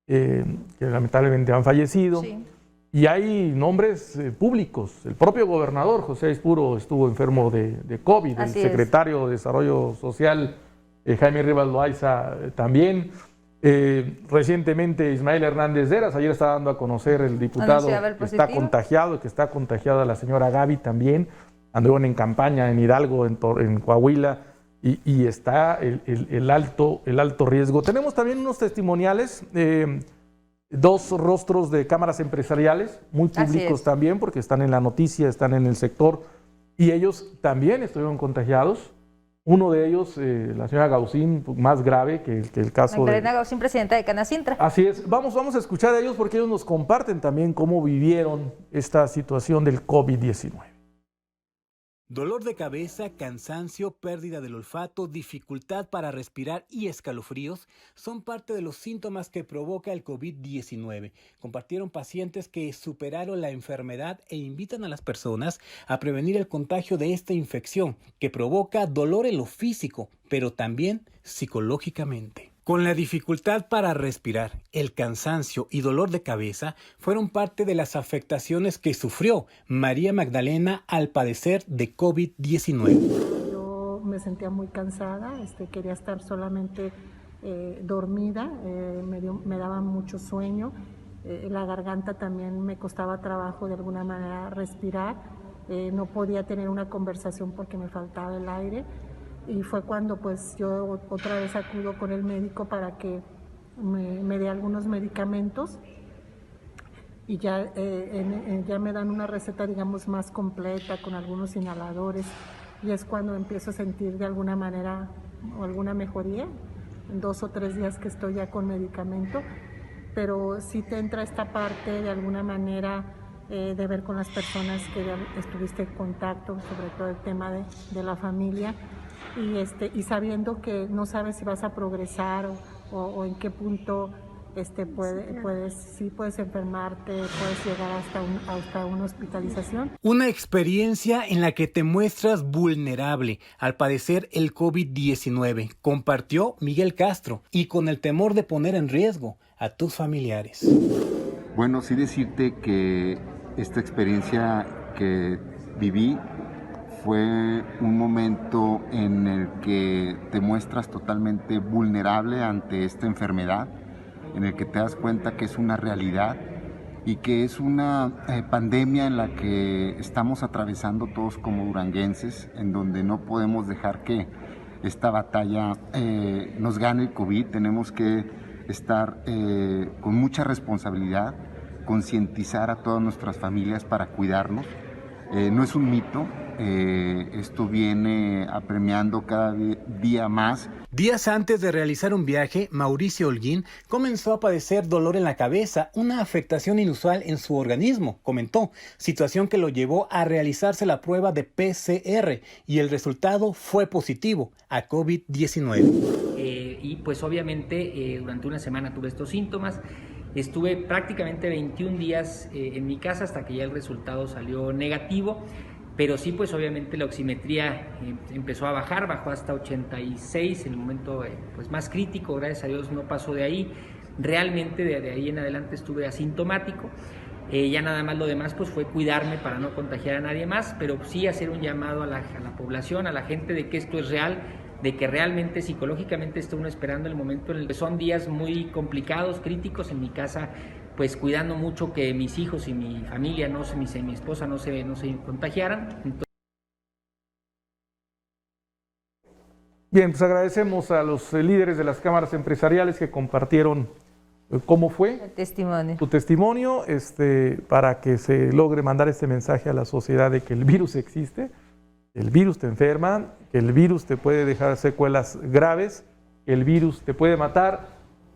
que lamentablemente han fallecido. Sí. Y hay nombres públicos. El propio gobernador, José Aispuro, estuvo enfermo de COVID. El secretario de Desarrollo Social, Jaime Rivas Loaiza, también. Recientemente Ismael Hernández Deras, ayer estaba dando a conocer el diputado que está contagiado, que está contagiada la señora Gaby también. Anduvieron en campaña en Hidalgo, en Coahuila, y está el alto riesgo. Tenemos también unos testimoniales, 2 rostros de cámaras empresariales, muy públicos también, porque están en la noticia, están en el sector, y ellos también estuvieron contagiados. Uno de ellos, la señora Gaucín, más grave que el caso Magdalena Gaucín, presidenta de Canacintra. Así es. Vamos a escuchar a ellos porque ellos nos comparten también cómo vivieron esta situación del COVID-19. Dolor de cabeza, cansancio, pérdida del olfato, dificultad para respirar y escalofríos son parte de los síntomas que provoca el COVID-19. Compartieron pacientes que superaron la enfermedad e invitan a las personas a prevenir el contagio de esta infección que provoca dolor en lo físico, pero también psicológicamente. Con la dificultad para respirar, el cansancio y dolor de cabeza fueron parte de las afectaciones que sufrió María Magdalena al padecer de COVID-19. Yo me sentía muy cansada, quería estar solamente dormida, me daba mucho sueño, la garganta también me costaba trabajo de alguna manera respirar, no podía tener una conversación porque me faltaba el aire. Y fue cuando pues yo otra vez acudo con el médico para que me dé algunos medicamentos y ya me dan una receta, digamos, más completa con algunos inhaladores, y es cuando empiezo a sentir de alguna manera alguna mejoría, en 2 o 3 días que estoy ya con medicamento, pero sí te entra esta parte de alguna manera de ver con las personas que estuviste en contacto, sobre todo el tema de la familia. Y sabiendo que no sabes si vas a progresar o en qué punto puedes enfermarte, puedes llegar hasta una hospitalización. Una experiencia en la que te muestras vulnerable al padecer el COVID-19, compartió Miguel Castro, y con el temor de poner en riesgo a tus familiares. Bueno, sí decirte que esta experiencia que viví fue un momento en el que te muestras totalmente vulnerable ante esta enfermedad, en el que te das cuenta que es una realidad y que es una pandemia en la que estamos atravesando todos como duranguenses, en donde no podemos dejar que esta batalla nos gane el COVID. Tenemos que estar con mucha responsabilidad, concientizar a todas nuestras familias para cuidarnos. No es un mito, esto viene apremiando cada día más. Días antes de realizar un viaje, Mauricio Holguín comenzó a padecer dolor en la cabeza, una afectación inusual en su organismo, comentó, situación que lo llevó a realizarse la prueba de PCR y el resultado fue positivo a COVID-19. Y pues obviamente durante una semana tuve estos síntomas. Estuve prácticamente 21 días en mi casa hasta que ya el resultado salió negativo, pero sí, pues obviamente la oximetría empezó a bajar, bajó hasta 86 en el momento pues más crítico, gracias a Dios no pasó de ahí. Realmente de ahí en adelante estuve asintomático. Ya nada más lo demás pues fue cuidarme para no contagiar a nadie más, pero sí hacer un llamado a la población, a la gente, de que esto es real, de que realmente psicológicamente está uno esperando el momento en el que son días muy complicados, críticos. En mi casa, pues cuidando mucho que mis hijos y mi familia, mi esposa no se contagiaran. Entonces... Bien, pues agradecemos a los líderes de las cámaras empresariales que compartieron cómo fue tu testimonio, para que se logre mandar este mensaje a la sociedad de que el virus existe. El virus te enferma, que el virus te puede dejar secuelas graves, que el virus te puede matar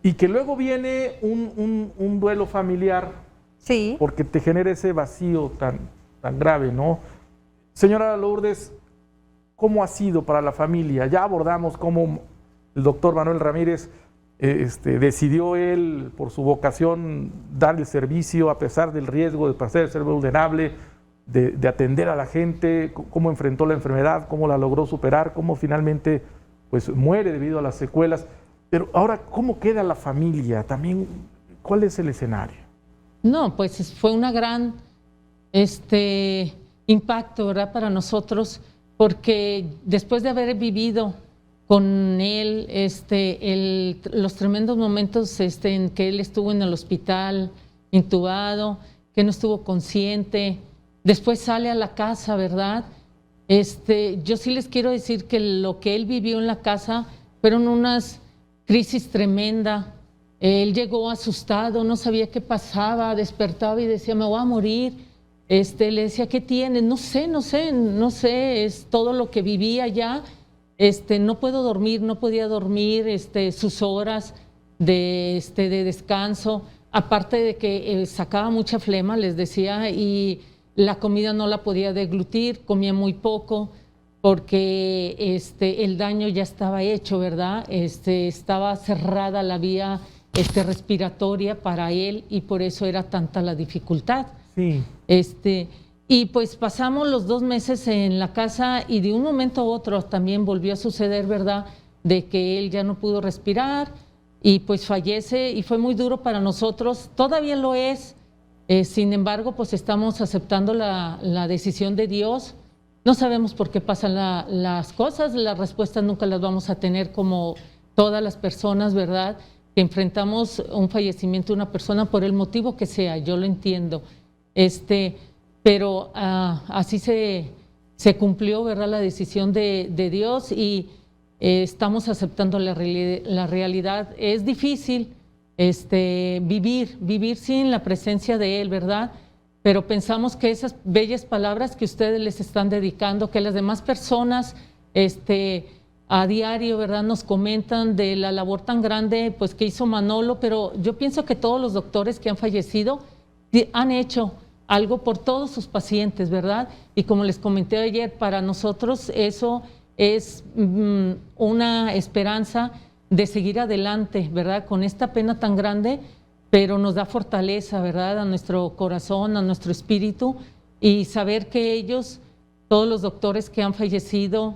y que luego viene un duelo familiar, sí, porque te genera ese vacío tan grave, ¿no? Señora Lourdes, ¿cómo ha sido para la familia? Ya abordamos cómo el doctor Manuel Ramírez decidió él, por su vocación, dar el servicio a pesar del riesgo de ser vulnerable, de atender a la gente, cómo enfrentó la enfermedad, cómo la logró superar, cómo finalmente pues muere debido a las secuelas. Pero ahora, ¿cómo queda la familia? También, ¿cuál es el escenario? No, pues fue una gran impacto, ¿verdad?, para nosotros, porque después de haber vivido con él los tremendos momentos en que él estuvo en el hospital, intubado, que no estuvo consciente. Después sale a la casa, ¿verdad? Yo sí les quiero decir que lo que él vivió en la casa fueron unas crisis tremendas. Él llegó asustado, no sabía qué pasaba, despertaba y decía, me voy a morir. Le decía, ¿qué tiene? No sé, es todo lo que vivía ya. No puedo dormir, no podía dormir, sus horas de descanso. Aparte de que sacaba mucha flema, les decía, y la comida no la podía deglutir, comía muy poco porque el daño ya estaba hecho, ¿verdad? Estaba cerrada la vía respiratoria para él y por eso era tanta la dificultad. Sí. Y pues pasamos los 2 meses en la casa y de un momento a otro también volvió a suceder, ¿verdad? De que él ya no pudo respirar, y pues fallece y fue muy duro para nosotros, todavía lo es, sin embargo pues estamos aceptando la decisión de Dios. No sabemos por qué pasan las cosas, las respuestas nunca las vamos a tener como todas las personas, ¿verdad? Que enfrentamos un fallecimiento de una persona por el motivo que sea, yo lo entiendo. Pero así se cumplió, ¿verdad? La decisión de Dios y estamos aceptando la realidad. Es difícil vivir sin la presencia de Él, ¿verdad? Pero pensamos que esas bellas palabras que ustedes les están dedicando, que las demás personas a diario, ¿verdad?, nos comentan de la labor tan grande pues, que hizo Manolo, pero yo pienso que todos los doctores que han fallecido han hecho algo por todos sus pacientes, ¿verdad? Y como les comenté ayer, para nosotros eso es una esperanza de seguir adelante, ¿verdad? Con esta pena tan grande, pero nos da fortaleza, ¿verdad?, a nuestro corazón, a nuestro espíritu, y saber que ellos, todos los doctores que han fallecido,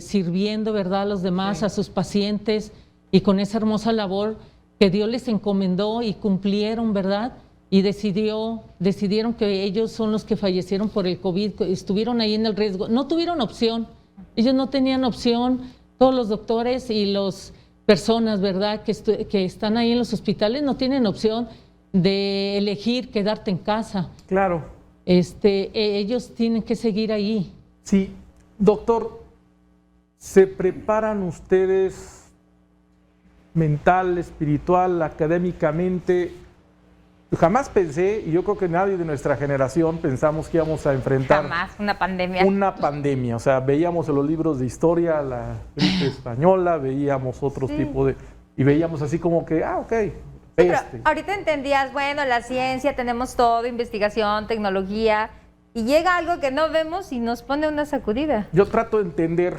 sirviendo, ¿verdad?, a los demás, sí, a sus pacientes, y con esa hermosa labor que Dios les encomendó y cumplieron, ¿verdad?, y decidieron que ellos son los que fallecieron por el COVID, estuvieron ahí en el riesgo, no tuvieron opción, ellos no tenían opción, todos los doctores y las personas, ¿verdad?, que están ahí en los hospitales no tienen opción de elegir quedarte en casa. Claro. Ellos tienen que seguir ahí. Sí, doctor, ¿se preparan ustedes mental, espiritual, académicamente? Jamás pensé, y yo creo que nadie de nuestra generación pensamos que íbamos a enfrentar una pandemia. Una pandemia, o sea, veíamos en los libros de historia la gripe española, veíamos otro tipo de... y veíamos así como que, ok, pero ahorita entendías, bueno, la ciencia, tenemos todo, investigación, tecnología, y llega algo que no vemos y nos pone una sacudida. Yo trato de entender,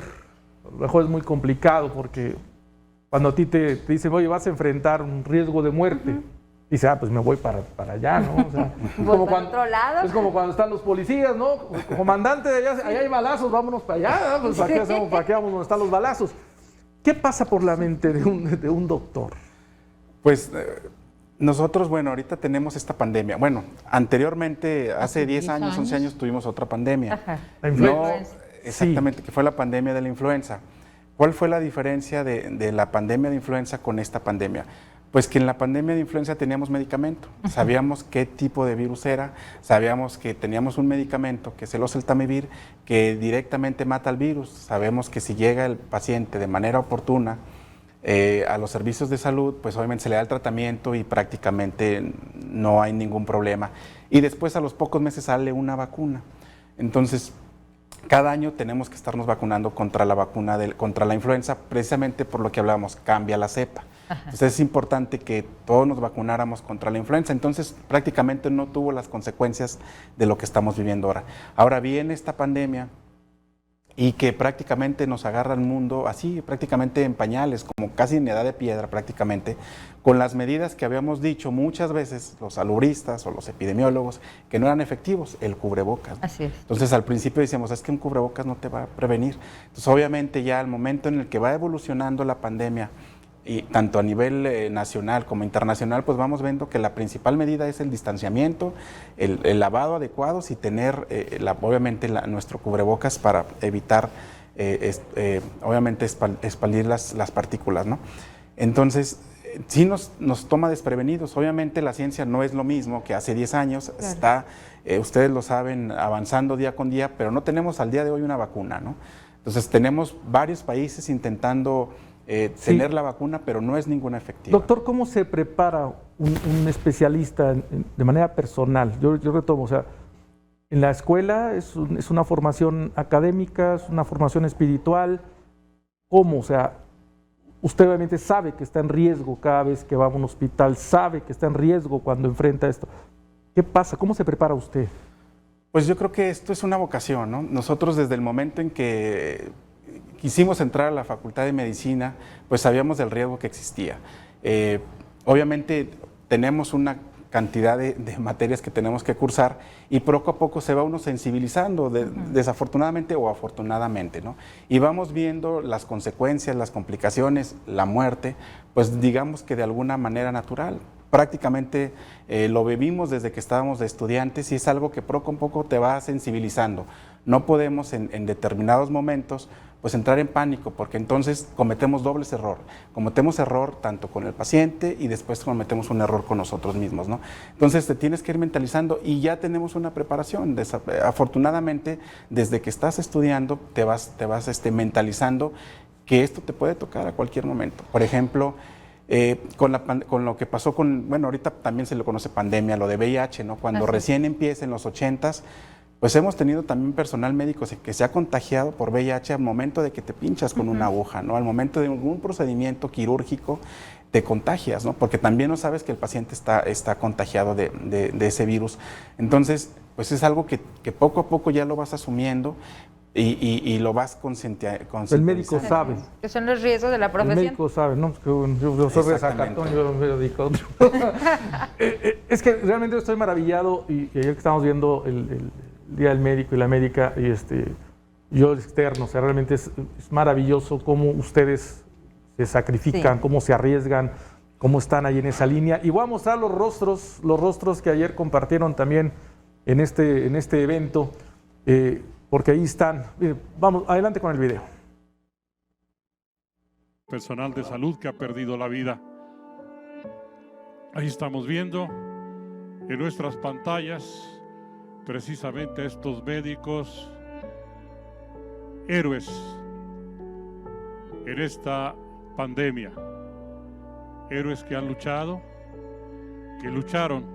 a lo mejor es muy complicado, porque cuando a ti te dicen, oye, vas a enfrentar un riesgo de muerte, dice, pues me voy para allá, ¿no? O sea, como para otro lado. Es como cuando están los policías, ¿no? Comandante, allá hay balazos, vámonos para allá, ¿no? Pues ¿para qué hacemos? ¿Para qué vamos donde están los balazos? ¿Qué pasa por la mente de un doctor? Pues nosotros, bueno, ahorita tenemos esta pandemia. Bueno, anteriormente, hace 10 años, 11 años, tuvimos otra pandemia. Ajá. La influenza. Exactamente, que fue la pandemia de la influenza. ¿Cuál fue la diferencia de la pandemia de influenza con esta pandemia? Pues que en la pandemia de influenza teníamos medicamento, sabíamos qué tipo de virus era, sabíamos que teníamos un medicamento, que es el oseltamivir, que directamente mata al virus, sabemos que si llega el paciente de manera oportuna a los servicios de salud, pues obviamente se le da el tratamiento y prácticamente no hay ningún problema. Y después a los pocos meses sale una vacuna. Entonces, cada año tenemos que estarnos vacunando contra la vacuna contra la influenza, precisamente por lo que hablábamos, cambia la cepa. Entonces es importante que todos nos vacunáramos contra la influenza, entonces prácticamente no tuvo las consecuencias de lo que estamos viviendo ahora. Ahora viene esta pandemia y que prácticamente nos agarra el mundo así, prácticamente en pañales, como casi en edad de piedra prácticamente, con las medidas que habíamos dicho muchas veces los salubristas o los epidemiólogos, que no eran efectivos, el cubrebocas. Así es. Entonces al principio decíamos, es que un cubrebocas no te va a prevenir. Entonces obviamente ya al momento en el que va evolucionando la pandemia, y tanto a nivel nacional como internacional, pues vamos viendo que la principal medida es el distanciamiento, el lavado adecuado y tener obviamente nuestro cubrebocas para evitar obviamente expandir las partículas, ¿no? Entonces sí nos toma desprevenidos. Obviamente la ciencia no es lo mismo que hace 10 años, claro. Está, ustedes lo saben, avanzando día con día, pero no tenemos al día de hoy una vacuna, ¿no? Entonces tenemos varios países intentando tener la vacuna, pero no es ninguna efectiva. Doctor, ¿cómo se prepara un especialista de manera personal? Yo retomo, o sea, en la escuela es una formación académica, es una formación espiritual. ¿Cómo? O sea, usted obviamente sabe que está en riesgo cada vez que va a un hospital, sabe que está en riesgo cuando enfrenta esto. ¿Qué pasa? ¿Cómo se prepara usted? Pues yo creo que esto es una vocación, ¿no? Nosotros desde el momento en que quisimos entrar a la Facultad de Medicina, pues sabíamos del riesgo que existía. Obviamente tenemos una cantidad de materias que tenemos que cursar y poco a poco se va uno sensibilizando, desafortunadamente o afortunadamente, ¿no? Y vamos viendo las consecuencias, las complicaciones, la muerte, pues digamos que de alguna manera natural. Prácticamente lo vivimos desde que estábamos de estudiantes y es algo que poco a poco te va sensibilizando. No podemos en determinados momentos pues entrar en pánico, porque entonces cometemos dobles error. Cometemos error tanto con el paciente y después cometemos un error con nosotros mismos, ¿no? Entonces te tienes que ir mentalizando y ya tenemos una preparación. Afortunadamente, desde que estás estudiando, te vas mentalizando que esto te puede tocar a cualquier momento. Por ejemplo, con lo que pasó bueno, ahorita también se le conoce pandemia, lo de VIH, ¿no? Cuando recién empieza en los 80s, pues hemos tenido también personal médico que se ha contagiado por VIH al momento de que te pinchas con una aguja, ¿no? Al momento de algún procedimiento quirúrgico te contagias, ¿no? Porque también no sabes que el paciente está contagiado de ese virus. Entonces, pues es algo que poco a poco ya lo vas asumiendo y lo vas concientizando. El médico sabe. Que son los riesgos de la profesión. El médico sabe, ¿no? Yo soy de Zacatón, yo me dedico a otro. Es que realmente estoy maravillado y ayer que estábamos viendo el Día del Médico y la médica, y yo externo, o sea, realmente es maravilloso cómo ustedes se sacrifican, cómo se arriesgan, cómo están ahí en esa línea. Y voy a mostrar los rostros que ayer compartieron también en este evento, porque ahí están. Vamos, adelante con el video. Personal de salud que ha perdido la vida. Ahí estamos viendo en nuestras pantallas precisamente estos médicos, héroes en esta pandemia, héroes que han luchado, que lucharon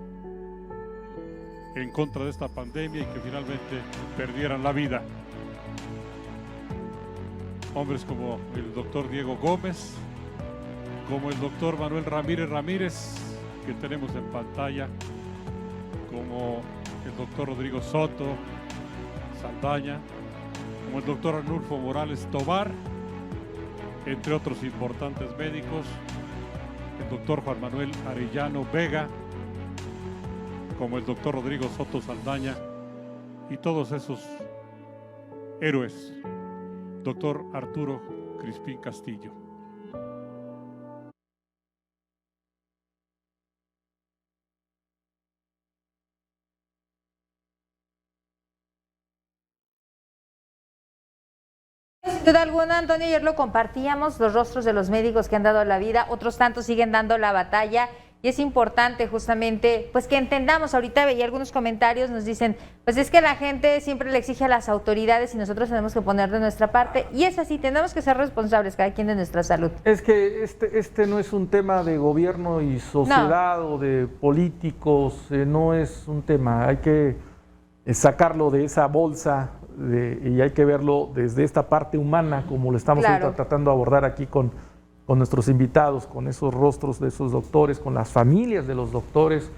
en contra de esta pandemia y que finalmente perdieran la vida. Hombres como el doctor Diego Gómez, como el doctor Manuel Ramírez, que tenemos en pantalla, como el doctor Rodrigo Soto Saldaña, como el doctor Arnulfo Morales Tobar, entre otros importantes médicos, el doctor Juan Manuel Arellano Vega, como el doctor Rodrigo Soto Saldaña y todos esos héroes, doctor Arturo Crispín Castillo. Sin duda alguna, Antonio, ayer lo compartíamos, los rostros de los médicos que han dado la vida, otros tantos siguen dando la batalla y es importante justamente pues que entendamos. Ahorita veía algunos comentarios, nos dicen, pues es que la gente siempre le exige a las autoridades y nosotros tenemos que poner de nuestra parte, y es así, tenemos que ser responsables cada quien de nuestra salud. Es que este no es un tema de gobierno y sociedad o de políticos, no es un tema, hay que sacarlo de esa bolsa y hay que verlo desde esta parte humana, como lo estamos tratando de abordar aquí con nuestros invitados, con esos rostros de esos doctores, con las familias de los doctores.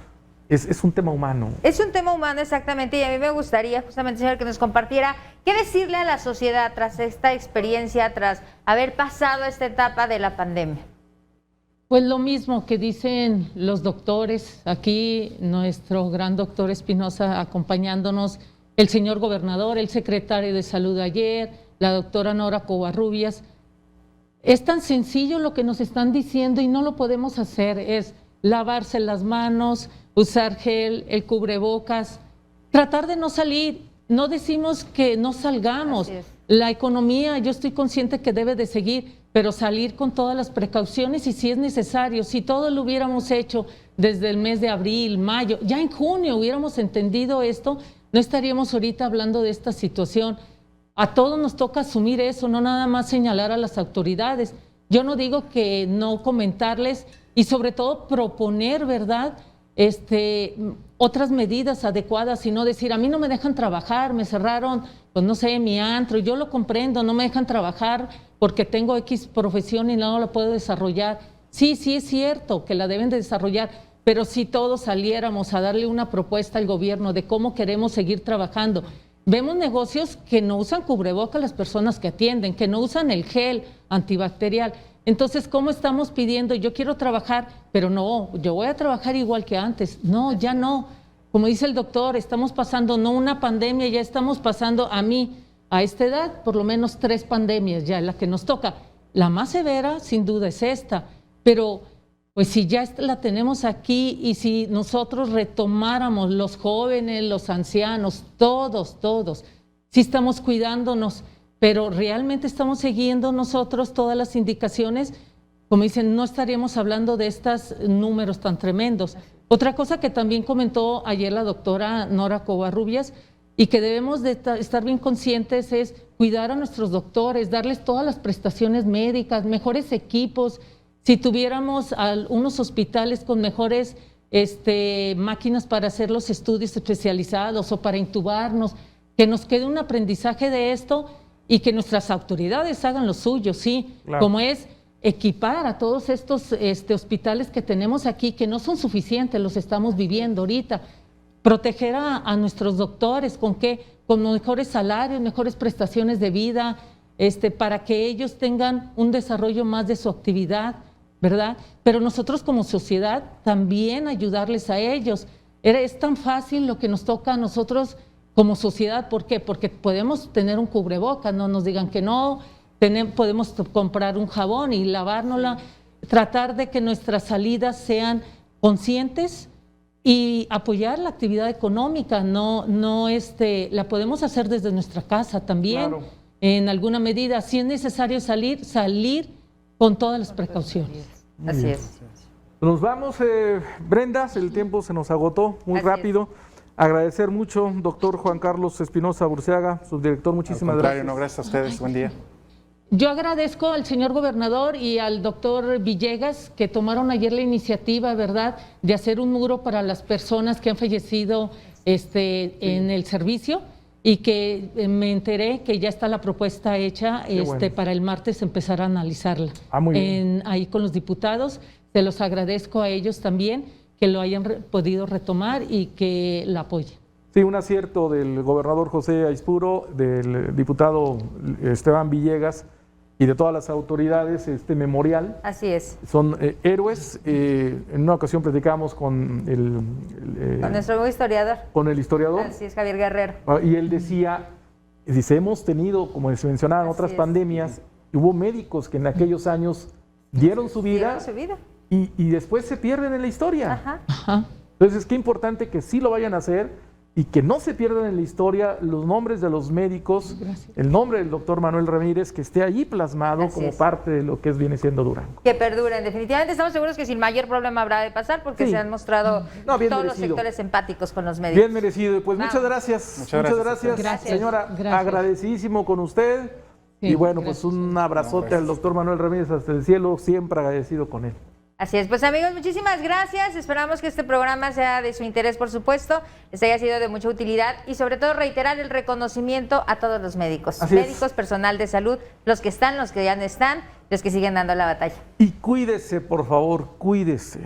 Es un tema humano. Es un tema humano, exactamente, y a mí me gustaría justamente, señor, que nos compartiera qué decirle a la sociedad tras esta experiencia, tras haber pasado esta etapa de la pandemia. Pues lo mismo que dicen los doctores, aquí nuestro gran doctor Espinosa acompañándonos, el señor gobernador, el secretario de Salud ayer, la doctora Nora Covarrubias. Es tan sencillo lo que nos están diciendo y no lo podemos hacer, es lavarse las manos, usar gel, el cubrebocas, tratar de no salir. No decimos que no salgamos, la economía yo estoy consciente que debe de seguir, pero salir con todas las precauciones y si es necesario. Si todo lo hubiéramos hecho desde el mes de abril, mayo, ya en junio hubiéramos entendido esto, no estaríamos ahorita hablando de esta situación. A todos nos toca asumir eso, no nada más señalar a las autoridades. Yo no digo que no comentarles y sobre todo proponer, ¿verdad?, otras medidas adecuadas y no decir, a mí no me dejan trabajar, me cerraron, pues no sé, mi antro, yo lo comprendo, no me dejan trabajar porque tengo X profesión y no la puedo desarrollar. Sí, sí es cierto que la deben de desarrollar, pero si todos saliéramos a darle una propuesta al gobierno de cómo queremos seguir trabajando, vemos negocios que no usan cubrebocas las personas que atienden, que no usan el gel antibacterial. Entonces, ¿cómo estamos pidiendo? Yo quiero trabajar, pero no, yo voy a trabajar igual que antes. No, ya no. Como dice el doctor, estamos pasando no una pandemia, ya estamos pasando a esta edad, por lo menos 3 pandemias ya, la que nos toca. La más severa, sin duda, es esta, pero pues si ya la tenemos aquí y si nosotros retomáramos, los jóvenes, los ancianos, todos, sí estamos cuidándonos, pero realmente estamos siguiendo nosotros todas las indicaciones, como dicen, no estaríamos hablando de estos números tan tremendos. Otra cosa que también comentó ayer la doctora Nora Covarrubias y que debemos de estar bien conscientes es cuidar a nuestros doctores, darles todas las prestaciones médicas, mejores equipos. Si tuviéramos unos hospitales con mejores máquinas para hacer los estudios especializados o para intubarnos, que nos quede un aprendizaje de esto y que nuestras autoridades hagan lo suyo, sí, claro. Como es equipar a todos estos hospitales que tenemos aquí, que no son suficientes, los estamos viviendo ahorita, proteger a nuestros doctores, ¿con qué? Con mejores salarios, mejores prestaciones de vida, para que ellos tengan un desarrollo más de su actividad, ¿verdad? Pero nosotros como sociedad también ayudarles a ellos. Es tan fácil lo que nos toca a nosotros como sociedad, ¿por qué? Porque podemos tener un cubreboca, no nos digan que no, podemos comprar un jabón y lavárnosla, tratar de que nuestras salidas sean conscientes y apoyar la actividad económica, la podemos hacer desde nuestra casa también, claro. En alguna medida, si es necesario salir con todas las precauciones. Así es. Nos vamos, Brenda, el tiempo se nos agotó muy rápido. Agradecer mucho, doctor Juan Carlos Espinosa Burceaga, subdirector, muchísimas gracias. No, gracias a ustedes, buen día. Yo agradezco al señor gobernador y al doctor Villegas que tomaron ayer la iniciativa, ¿verdad?, de hacer un muro para las personas que han fallecido en el servicio y que me enteré que ya está la propuesta hecha bueno. Para el martes empezar a analizarla. Muy bien. Ahí con los diputados, se los agradezco a ellos también que lo hayan podido retomar y que la apoyen. Sí, un acierto del gobernador José Aispuro, del diputado Esteban Villegas y de todas las autoridades, este memorial. Así es. Son héroes. En una ocasión platicamos con con nuestro nuevo historiador. Con el historiador. Así es, Javier Guerrero. Y él dice, hemos tenido, como se mencionaban, otras pandemias, y hubo médicos que en aquellos años dieron su vida. Y después se pierden en la historia. Ajá. Entonces, qué importante que sí lo vayan a hacer y que no se pierdan en la historia los nombres de los médicos, el nombre del doctor Manuel Ramírez, que esté allí plasmado como parte de lo que viene siendo Durango. Que perduren. Definitivamente estamos seguros que sin mayor problema habrá de pasar porque se han mostrado todos los sectores empáticos con los médicos. Bien merecido. Pues muchas gracias. Muchas gracias. Señora, agradecidísimo con usted. Sí, y bueno, pues un abrazote al doctor Manuel Ramírez hasta el cielo, siempre agradecido con él. Así es, pues amigos, muchísimas gracias. Esperamos que este programa sea de su interés, por supuesto, les haya sido de mucha utilidad y sobre todo reiterar el reconocimiento a todos los médicos. Médicos, personal de salud, los que están, los que ya no están, los que siguen dando la batalla. Y cuídese, por favor, cuídese.